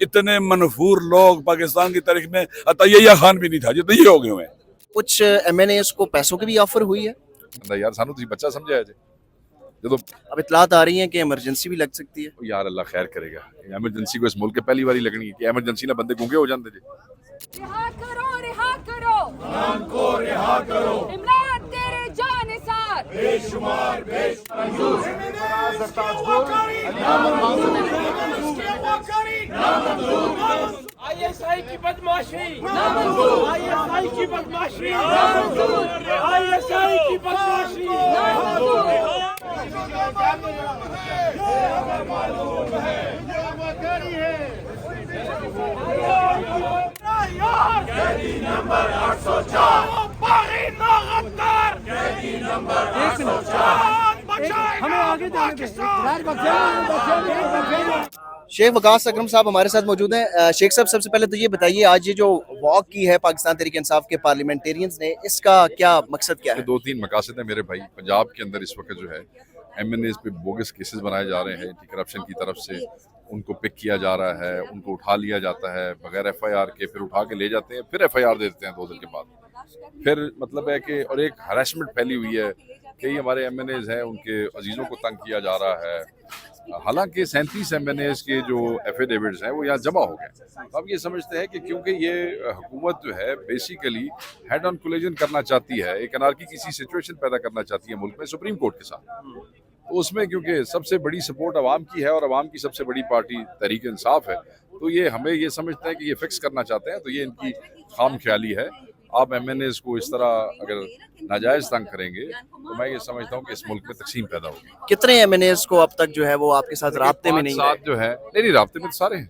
इतने मनफूर लोग पाकिस्तान की तारीख में अतैया खान भी नहीं था जितने ये हो गए हुए हैं। कुछ एमएनएस को पैसों की भी ऑफर हुई है। यार सानू तुसी बच्चा समझाया जे जो अब इतलात आ रही है कि इमरजेंसी भी लग सकती है। यार अल्लाह खैर करेगा। एमरजेंसी को इस मुल्क के पहली बारी लगनी है कि एमरजेंसी ना बंदे गूंगे हो जाते जे। रिहा करो इमरान को रिहा करो। इमरान तेरे जानिसार बेशुमार आईएसआई की बदमाशी नामंजूर, आईएसआई की बदमाशी नामंजूर, आईएसआई की बदमाशी नामंजूर। कैदी नंबर 804 बागी नागफ्तार, कैदी नंबर 804 हमें आगे शेख वकास अकरम साहब हमारे साथ मौजूद हैं। शेख साहब, सबसे पहले तो ये बताइए, आज ये जो वॉक की है पाकिस्तान तहरीक इंसाफ के पार्लियामेंटेरियंस ने, इसका क्या मकसद क्या है? दो तीन मकासद है मेरे भाई। पंजाब के अंदर इस वक्त जो है एमएनएस पे बोगस केसेस बनाए जा रहे हैं एंटी करप्शन की तरफ से। उनको पिक किया जा रहा है, उनको उठा लिया जाता है बगैर एफआईआर के, फिर उठा के ले जाते हैं, फिर एफआईआर दे देते हैं 2 दिन के बाद। फिर मतलब है कि और एक हरासमेंट फैली हुई है। कई हमारे एमएनएस हैं, उनके अजीज़ों को तंग किया जा रहा है। हालांकि 37 एमएनएस के जो एफिडेविट्स हैं वो यहाँ जमा हो गए। अब ये समझते हैं कि क्योंकि ये हुकूमत जो है बेसिकली हेड ऑन कोलिजन करना चाहती है, एक अनार्की की सिचुएशन पैदा करना चाहती है मुल्क में सुप्रीम कोर्ट के साथ, तो उसमें क्योंकि सबसे बड़ी सपोर्ट अवाम की है और अवाम की सबसे बड़ी पार्टी तहरीक इंसाफ है, तो ये हमें ये समझते हैं कि ये फिक्स करना चाहते हैं। तो ये इनकी खाम ख्याली है। आप एमएनएस को इस तरह अगर नाजायज तंग करेंगे तो मैं ये समझता हूँ कि इस मुल्क में तकसीम पैदा होगी। कितने एमएनएस को अब तक जो है वो आपके साथ राब्ते में नहीं है? जो है नहीं राब्ते में तो सारे हैं।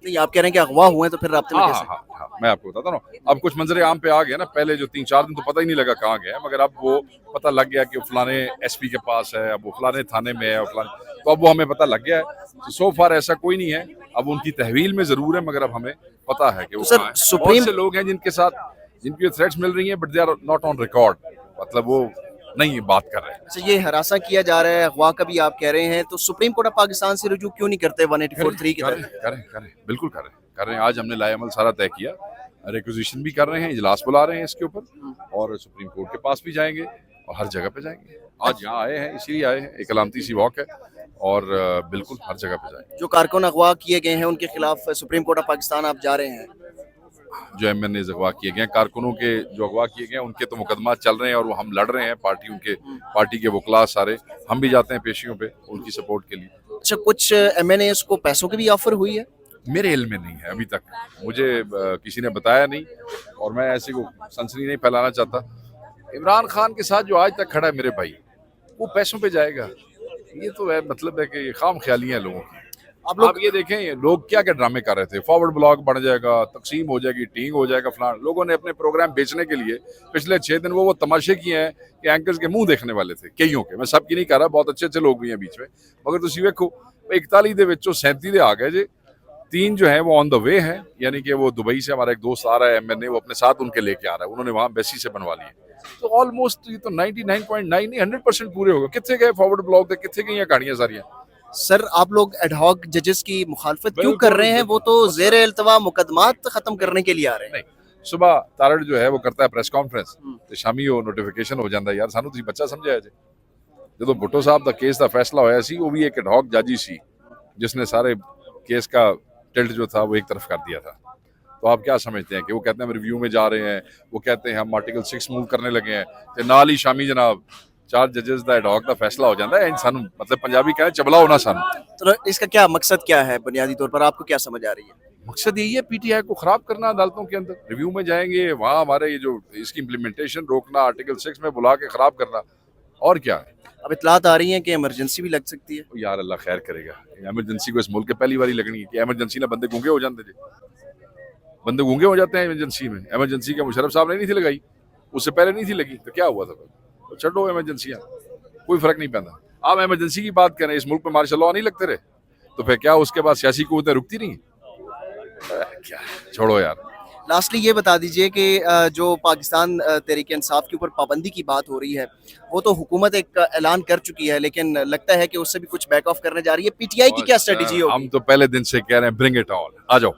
नहीं, आप कह रहे हैं कि अगवा हुए हैं, तो फिर राब्ते में कैसे? हाँ, मैं आपको बताता हूँ। अब कुछ मंजरे आम पे आ गया ना, पहले जो 3-4 दिन तो पता ही नहीं लगा कहाँ गया, मगर अब वो पता लग गया कि फलाने एसपी के पास है, अब वो फलाने थाने में है, तो अब वो हमें पता लग गया है। तो सो फार ऐसा कोई नहीं है। अब उनकी तहवील में जरूर है, मगर अब हमें पता है कि वो सर, सुप्रीम से लोग हैं जिनकी थ्रेट्स मिल रही हैं, but they are not on record, मतलब वो नहीं बात कर रहे हैं। अच्छा, ये हरासा किया जा रहा है, अगवा का भी आप कह रहे हैं, तो सुप्रीम कोर्ट ऑफ पाकिस्तान से रुजू क्यों नहीं करते 184(3) की तरह? करें बिल्कुल कर रहे हैं। आज हमने लाएमल सारा तय किया, रिक्विजिशन भी कर रहे हैं, इजलास बुला रहे हैं इसके ऊपर, और सुप्रीम कोर्ट के पास भी जाएंगे और हर जगह पे जाएंगे। आज यहाँ आए हैं, इसीलिए आए हैं, एक अलामती सी वॉक है, और बिल्कुल हर जगह पे जाएंगे। जो कारकुन अगवा किए गए हैं उनके खिलाफ सुप्रीम कोर्ट ऑफ पाकिस्तान आप जा रहे हैं? जो एमएनएस अगवा किए गए, कारकुनों के जो अगवा किए गए, उनके तो मुकदमा चल रहे हैं और वो हम लड़ रहे हैं। पार्टी के वकला सारे हम भी जाते हैं पेशियों पे उनकी सपोर्ट के लिए। अच्छा, कुछ एमएनएस को पैसों की भी ऑफर हुई है? मेरे इल्म में नहीं है अभी तक, मुझे किसी ने बताया नहीं, और मैं ऐसे को सनसनी नहीं फैलाना चाहता। इमरान खान के साथ जो आज तक खड़ा है मेरे भाई, वो पैसों पे जाएगा, ये तो है। मतलब है कि ये खाम ख्यालियां लोगों की। आप ये देखें लोग क्या क्या ड्रामे कर रहे थे, फॉरवर्ड ब्लॉक बढ़ जाएगा, तकसीम हो जाएगी, टींग हो जाएगा, फलान। लोगों ने अपने प्रोग्राम बेचने के लिए पिछले 6 दिन वो तमाशे किए हैं कि एंकर्स के मुंह देखने वाले थे कईयों के। मैं सबकी नहीं कर रहा, बहुत अच्छे लोग भी हैं बीच में, मगर तुम वेखो 41 दे विचों 37 आ गए जे, 3 जो है वो ऑन द वे है। यानी कि वो दुबई से हमारा एक दोस्त आ रहा है एमएनए, वो अपने साथ उनके लेके आ रहा है, उन्होंने वहाँ बेसी से बनवा लिए। तो ऑलमोस्ट ये तो 99.9 नहीं 100% पूरे हो गए। कितने गए फॉरवर्ड ब्लॉक, कितने गई कहानियां सारियां। सर, आप लोग एडहॉक जजेस की मुखालफत क्यों कर रहे हैं? वो तो जेर इल्तवा मुकदमात खत्म करने के लिए आ रहे हैं। नहीं, सुबह तारड़ जो है वो करता है प्रेस कॉन्फ्रेंस, तो शामी वो नोटिफिकेशन हो जाता है। यार सानू तुसी बच्चा समझाया जे जो भुट्टो साहब का केस का फैसला होया सी, वो भी एक एडहॉक जज सी जिसने सारे केस का टिल्ट जो था वो एक तरफ कर दिया था। तो आप क्या समझते हैं कि वो कहते हैं हम रिव्यू में जा रहे हैं, वो कहते हैं हम आर्टिकल 6 मूव करने लगे हैं, तो नाल ही शामी जनाब 4 जजेस का एडहॉक का फैसला हो जाता है। सानू मतलब पंजाबी कहते चबला होना सानू। तो इसका क्या मकसद क्या है? बुनियादी तौर पर आपको क्या समझ आ रही है? मकसद यही है पीटीआई को खराब करना अदालतों के अंदर। रिव्यू में जाएंगे, वहाँ हमारे ये जो इसकी इम्प्लीमेंटेशन रोकना, आर्टिकल 6 में बुला के खराब करना, और क्या है। अब इतलात आ रही है कि इमरजेंसी भी लग सकती है। यार अल्लाह खैर करेगा। एमरजेंसी को इस मुल्क के पहली बारी लगनी है कि एमरजेंसी ना बंदे गूंगे हो जाते थे। बंदे गूंगे हो जाते हैं इमरजेंसी में। एमरजेंसी क्या मुशर्रफ साहब ने नहीं थी लगाई, उससे पहले नहीं थी लगी, तो क्या हुआ था? तो छोड़ो एमरजेंसियाँ, कोई फर्क नहीं पैदा। आप एमरजेंसी की बात करें, इस मुल्क में मार्शल लॉ नहीं लगते रहे, तो फिर क्या उसके बाद सियासी कुव्वतें रुकती नहीं? क्या छोड़ो यार। लास्टली ये बता दीजिए कि जो पाकिस्तान तहरीक इंसाफ के ऊपर पाबंदी की बात हो रही है, वो तो हुकूमत एक ऐलान कर चुकी है, लेकिन लगता है कि उससे भी कुछ बैक ऑफ करने जा रही है। पीटीआई की क्या स्ट्रेटजी होगी? हम तो पहले दिन से कह रहे हैं ब्रिंग इट ऑल, आ जाओ,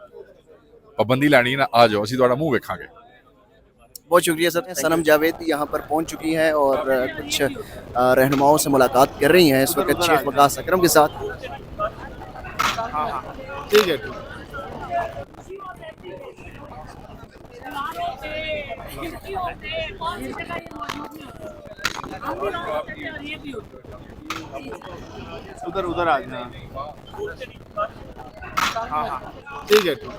पाबंदी लानी ना, आ जाओ, असि तुहाडा मुंह वेखांगे। बहुत शुक्रिया सर। सनम जावेद यहाँ पर पहुँच चुकी हैं और कुछ रहनुमाओं से मुलाकात कर रही हैं इस वक्त शेख वकास अकरम के साथ। ठीक है, ठीक। उधर उधर आ जाना। हाँ हाँ, ठीक है, ठीक।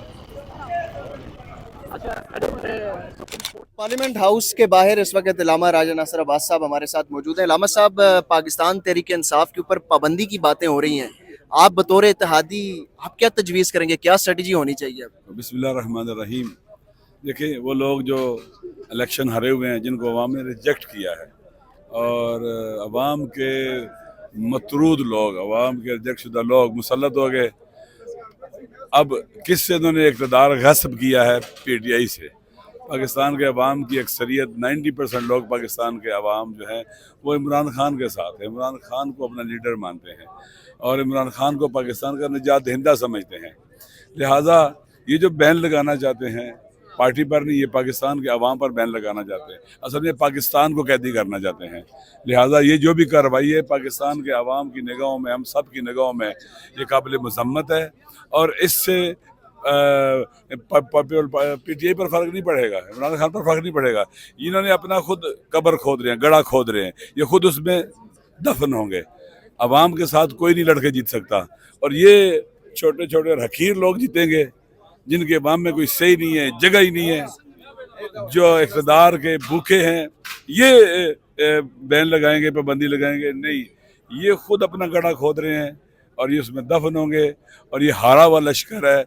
पार्लियामेंट हाउस के बाहर इस वक्त इलामा राजा नासिर अब्बास साहब हमारे साथ मौजूद हैं। इलामा साहब, पाकिस्तान तहरीक इंसाफ के ऊपर पाबंदी की बातें हो रही हैं, आप बतौर इत्तेहादी आप क्या तजवीज़ करेंगे, क्या स्ट्रेटजी होनी चाहिए? बिस्मिल्लाहिर्रहमानिर्रहीम। देखिए, वो लोग जो इलेक्शन हारे हुए हैं, जिनको अवाम ने रिजेक्ट किया है, और अवाम के मतरूद लोग, अवाम के रिजेक्ट शुदा लोग मुसल्लत हो गए। अब किससे इन्होंने इक़्तिदार गस्ब किया है? पीटीआई से। पाकिस्तान के अवाम की अक्सरियत 90% लोग पाकिस्तान के अवाम जो है वो इमरान खान के साथ है, इमरान खान को अपना लीडर मानते हैं और इमरान खान को पाकिस्तान का निजात दहिंदा समझते हैं। लिहाजा ये जो बैन लगाना चाहते हैं पार्टी पर नहीं, ये पाकिस्तान के अवाम पर बैन लगाना चाहते हैं, असल में पाकिस्तान को कैदी करना चाहते हैं। लिहाजा ये जो भी कार्रवाई है पाकिस्तान के अवाम की निगाहों में, हम सब की निगाहों में ये काबिल मज़म्मत है और इससे पीटीआई पर फ़र्क नहीं पड़ेगा, इमरान खान पर फ़र्क नहीं पड़ेगा। इन्होंने अपना खुद कब्र खोद रहे हैं, गड़ा खोद रहे हैं, ये खुद उसमें दफन होंगे। अवाम के साथ कोई नहीं लड़के जीत सकता और ये छोटे छोटे और हकीर लोग जीतेंगे जिनके अवाम में कोई सही नहीं है, जगह ही नहीं है, जो इक़्तिदार के भूखे हैं, ये बैन लगाएंगे, पाबंदी लगाएंगे। नहीं, ये खुद अपना गड़ा खोद रहे हैं और ये उसमें दफन होंगे। और ये हारा हुआ लश्कर है,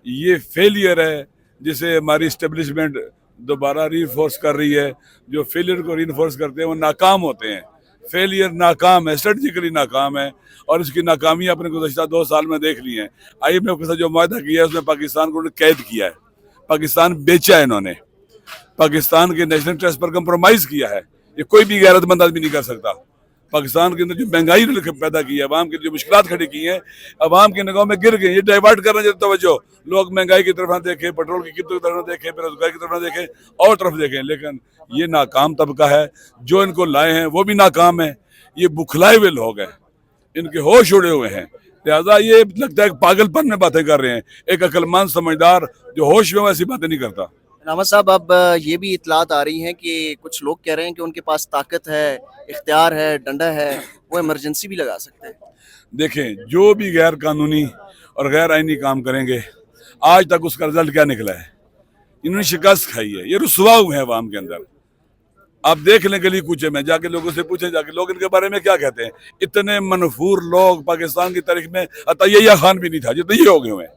ये फेलियर है जिसे हमारी इस्टेब्लिशमेंट दोबारा रीइंफोर्स कर रही है। जो फेलियर को रीइंफोर्स करते हैं वो नाकाम होते हैं। फेलियर नाकाम है, स्ट्रेटजिकली नाकाम है और इसकी नाकामी अपने गुज़श्ता 2 साल में देख ली है। IMF के साथ जो मुआहदा किया है उसमें पाकिस्तान को कैद किया है, पाकिस्तान बेचा है इन्होंने, पाकिस्तान के नेशनल इंटरेस्ट पर कंप्रोमाइज़ किया है। ये कोई भी गैरतमंद आदमी नहीं कर सकता। पाकिस्तान के अंदर जो महंगाई पैदा की है, अवाम के जो मुश्किलात खड़ी की हैं, अवाम की निगाहों में गिर गई। ये डाइवर्ट करना चाहिए तवज्जो, लोग महंगाई की तरफ ना देखें, पेट्रोल की कीमतों की तरफ ना देखें, बेरोजगारी की तरफ ना देखें और तरफ देखें। लेकिन ये नाकाम तबका है, जो इनको लाए हैं वो भी नाकाम है। ये बुखलाए हुए लोग हैं, इनके होश उड़े हुए हैं। लिहाजा ये लगता है पागलपन में बातें कर रहे हैं। एक अक्लमंद समझदार जो होश में वैसी बातें नहीं करता। इलामा साहब, अब ये भी इतलात आ रही हैं कि कुछ लोग कह रहे हैं कि उनके पास ताकत है, इख्तियार है, डंडा है, वो इमरजेंसी भी लगा सकते हैं। देखें, जो भी गैर कानूनी और गैर आईनी काम करेंगे, आज तक उसका रिजल्ट क्या निकला है? इन्होंने शिकस्त खाई है, ये रुसवा हुए हैं अवाम के अंदर। आप देख लें गली कूचे में जाके, लोगों से पूछें जाके लोग इनके बारे में क्या कहते हैं। इतने मनफूर लोग पाकिस्तान की तारीख में अताय्या खान भी नहीं था जितने ये हो गए हुए हैं।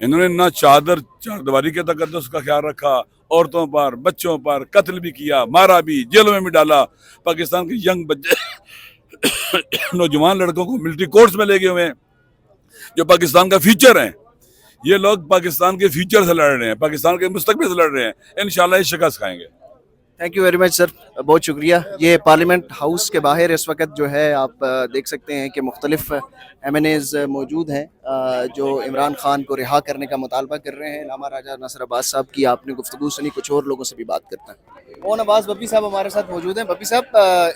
इन्होंने ना चारदीवारी के तकद्दुस का ख्याल रखा, औरतों पर, बच्चों पर कत्ल भी किया, मारा भी, जेलों में भी डाला। पाकिस्तान के यंग बच्चे नौजवान लड़कों को मिलिट्री कोर्स में ले गए हुए हैं जो पाकिस्तान का फ्यूचर है। ये लोग पाकिस्तान के फ्यूचर से लड़ रहे हैं, पाकिस्तान के मुस्तकबिल से लड़ रहे हैं। इंशाल्लाह ये शिकस्त खाएंगे। Thank you very much sir, बहुत शुक्रिया। ये पार्लियामेंट हाउस के बाहर इस वक्त जो है आप देख सकते हैं कि मुख्तलिफ MNAs मौजूद हैं जो इमरान खान को रिहा करने का मुतालबा कर रहे हैं। इलामा राजा नासिर अब्बास साहब की आपने गुफ्तगू सुनी, कुछ और लोगों से भी बात करते हैं। मोहन अब्बास बब्बी साहब हमारे साथ मौजूद हैं। बब्बी साहब,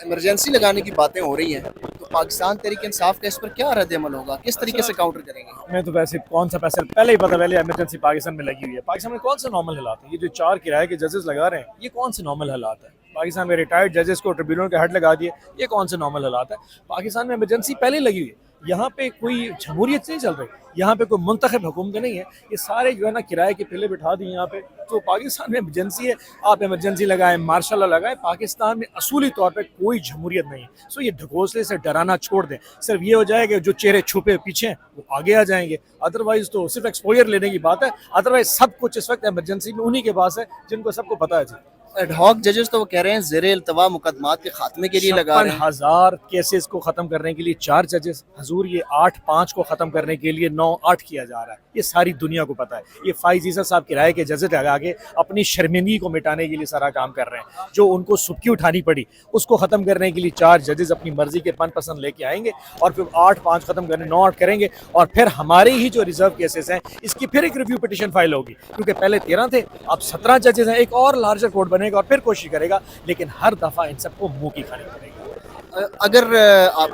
इमरजेंसी लगाने की बातें हो रही हैं, तो पाकिस्तान तहरीक इंसाफ का इस पर क्या रद्द अमल होगा, किस तरीके से काउंटर करेंगे? मैं तो वैसे कौन सा पैसा पहले ही पता, पहले इमरजेंसी पाकिस्तान में लगी हुई है। पाकिस्तान में कौन सा नॉर्मल हालात है? ये जो 4 किराए के जजेस लगा रहे हैं, ये कौन से नॉर्मल हालात है? पाकिस्तान में रिटायर्ड जजेस को ट्रिब्यूनल के हेड लगा दिए, ये कौन से नॉर्मल हालात है? पाकिस्तान में इमरजेंसी पहले ही लगी हुई है। यहाँ पे कोई जमहूरियत नहीं चल रही, यहाँ पे कोई मुंतखब हुकूमत नहीं है। ये सारे जो है ना किराए के पिल्ले बिठा दिए यहाँ पे। तो पाकिस्तान में इमरजेंसी है, आप इमरजेंसी लगाएं, मार्शल लॉ लगाएं। पाकिस्तान में असूली तौर पे कोई जमहूरियत नहीं है। सो ये ढकोसले से डराना छोड़ दें। सिर्फ ये हो जाएगा जो चेहरे छुपे पीछे हैं वो आगे आ जाएंगे। अदरवाइज तो सिर्फ एक्सपोजर लेने की बात है। अदरवाइज सब कुछ इस वक्त इमरजेंसी में उन्हीं के पास है जिनको सबको पता है। जी एडहॉक जजेस तो वो कह रहे हैं ज़ेरे इल्तवा मुकदमात के खात्मे के लिए लगा रहे हैं। 56,000 केसेस को ख़त्म करने के लिए 4 जजेस, हजूर ये 8-5 को ख़त्म करने के लिए 9-8 किया जा रहा है। ये सारी दुनिया को पता है। ये फाइज ईसा साहब किराए के जजेस लगा के अपनी शर्मिंदगी को मिटाने के लिए सारा काम कर रहे हैं। जो उनको सुबकी उठानी पड़ी उसको ख़त्म करने के लिए 4 जजेस अपनी मर्जी के पसंद लेके आएंगे और फिर 8-5 ख़त्म करने 9-8 करेंगे और फिर हमारे ही जो रिजर्व केसेस हैं इसकी फिर एक रिव्यू पिटिशन फाइल होगी, क्योंकि पहले 13 थे, अब 17 जजेस हैं। एक और लार्जर कोर्ट बनेगा और फिर कोशिश करेगा, लेकिन हर दफ़ा इन सबको मुंह की खानी पड़ेगी। अगर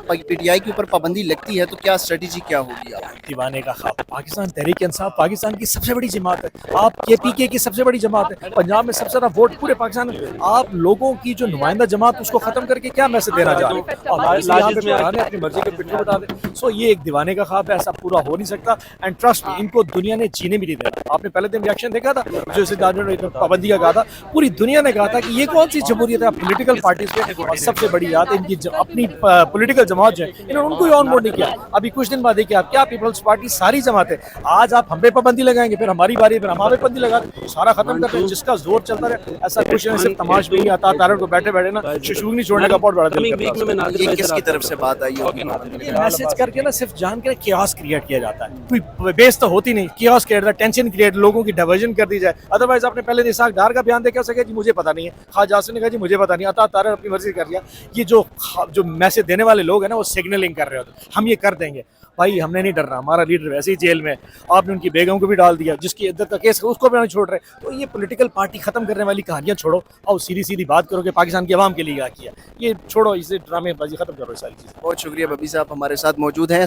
पीटीआई के ऊपर पाबंदी लगती है तो क्या स्ट्रेटजी क्या होगी आप? दीवाने का ख्वाब। पाकिस्तान तहरीक इंसाफ पाकिस्तान की सबसे बड़ी जमात है। आप केपीके की सबसे बड़ी जमात है। पंजाब में सबसे ज़्यादा वोट पूरे पाकिस्तान में। आप लोगों की जो नुमाइंदा जमात उसको ख़त्म करके क्या मैसेज देना चाह रहे हैं? और अपनी मर्जी के पिट्ठू बता दें। सो ये एक दीवाने का ख्वाब है, ऐसा पूरा हो नहीं सकता। एंड ट्रस्ट मी, इनको दुनिया ने जीने भी नहीं देना। आपने पहले दिन रिएक्शन देखा था जो इसे पाबंदी का कहा था, पूरी दुनिया ने कहा था कि ये कौन सी जमहूरियत है, पोलिटिकल पार्टीज पे। और सबसे बड़ी बात है इनकी अपनी पॉलिटिकल जमात जो है इन्होंने उनको ही ऑन बोर्ड नहीं किया। अभी कुछ दिन बाद देखिए आप, क्या पीपल्स पार्टी सारी जमात है, आज आप हम पे पाबंदी लगाएंगे, फिर हमारी बारी, फिर हमारे पाबंदी लगा सारा खत्म करते हैं। जिसका जोर चलता रहे, ऐसा कुछ नहीं। सिर्फ तमाश भी नहीं आता, तारक को बैठे बैठे ना शुशुगनी छोड़ने का बहुत बड़ा दिल करता है। ये किसकी तरफ से बात आई होगी? ये मैसेज करके ना सिर्फ जान के कियास क्रिएट किया जाता है। कोई बेस तो होती नहीं, कियास क्रिएट, टेंशन क्रिएट, लोगों की डाइवर्जन कर दी जाए। अदरवाइज आपने पहले इसाक डार का बयान देखा, सके जी मुझे पता नहीं है, खाजा ने कहा जी मुझे पता नहीं, अता तारक अपनी मर्जी कर लिया। ये जो मैसेज देने वाले लोग हैं ना वो सिग्नलिंग कर रहे होते, हम ये कर देंगे। भाई हमने नहीं डरना, हमारा लीडर वैसे ही जेल में, आपने उनकी बेगम को भी डाल दिया, जिसकी इद्दत का केस है उसको भी नहीं छोड़ रहे। तो ये पॉलिटिकल पार्टी खत्म करने वाली कहानियां छोड़ो और सीधी सीधी बात करो कि पाकिस्तान की आवाम के लिए क्या किया। ये छोड़ो, इसे ड्रामेबाजी खत्म करो सारी चीज़। बहुत शुक्रिया बबी साहब हमारे साथ मौजूद हैं।